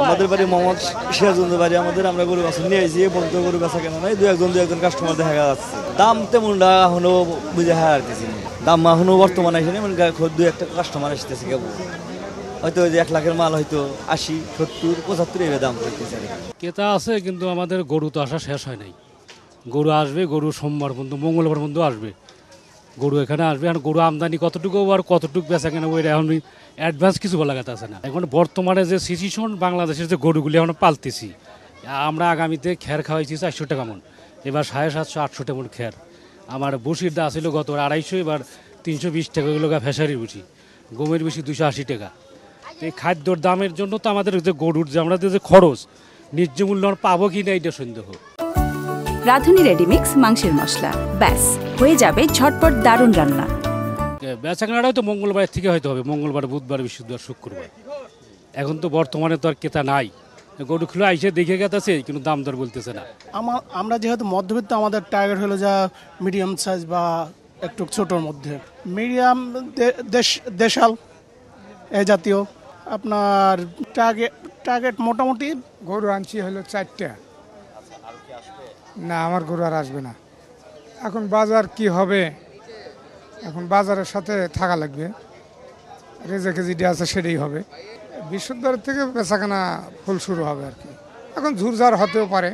আমাদের বাড়ি মোহাম্মদ সিরাজগঞ্জের বাড়ি আমাদের, আমরা গরু বাছুর নিয়ে আইছি, বলতে গরু বেচা কেন নাই, দু একজন কাস্টমার দেখা যাচ্ছে। দাম তেমনটা এখনো বুঝে হারতেছি, দাম এখনো বর্তমানে আসেনি, মানে দু একটা কাস্টমার আসতেছে কেবল, হয়তো ওই যে 1 লাখের মাল হয়তো 80, 70, 75 এর দাম করতেছে। ক্রেতা আছে কিন্তু আমাদের গরু তো আসা শেষ হয় নাই। গরু আসবে, গরু সোমবার পর্যন্ত, মঙ্গলবার পর্যন্ত আসবে গরু, এখানে আসবে। আর গরু আমদানি কতটুকু আর কতটুকু বেচা কেনা ওই এখন অ্যাডভান্স কিছু বলা গেছে আছে না। এখন বর্তমানে যে সিচুয়েশন বাংলাদেশের যে গরুগুলি এখন পালতেছি, আমরা আগামীতে খ্যার খাওয়াইছি 400 টাকা মন, এবার 750, 800 টাকা মন খ্যার। আমার বসির দা ছিল গত 250, এবার 320 টাকা হলো ফেসারির বসি, গমের বেশি 280 টাকা। এই খাদ্যর দামের জন্য তো আমাদের যে গরুর যে আমাদের যে খরচ, ন্যায্য মূল্য পাবো কি না এটা সন্দেহ। রাঁধুনি রেডিমিক্স মাংসের মশলা, ব্যাস হয়ে যাবে ঝটপট দারুণ রান্না। বেচা কেনাটাও তো মঙ্গলবার থেকে হয়তো হবে, মঙ্গলবার, বুধবার, বৃহস্পতিবার, শুক্রবার। এখন তো বর্তমানে তো আর ক্রেতা নাই, গরু খুলে আইসে দেখে গেছে কিন্তু দাম দর বলতেছে না। আমরা যেহেতু মধ্যবিত্ত, আমাদের টার্গেট হলো যা মিডিয়াম সাইজ বা একটু ছোটোর মধ্যে, মিডিয়াম দেশাল এই জাতীয়। আপনার টার্গেট মোটামুটি গরু আনছি হলো 4টা। না, আমার গরু আর আসবে না। এখন বাজার কি হবে, এখন বাজারের সাথে থাকা লাগবে, রেজেকে যেটা আছে সেটাই হবে। বৃহস্পতিবার থেকে বেচাকেনা ফুল শুরু হবে আর কি। এখন ঝুরঝার হতেও পারে।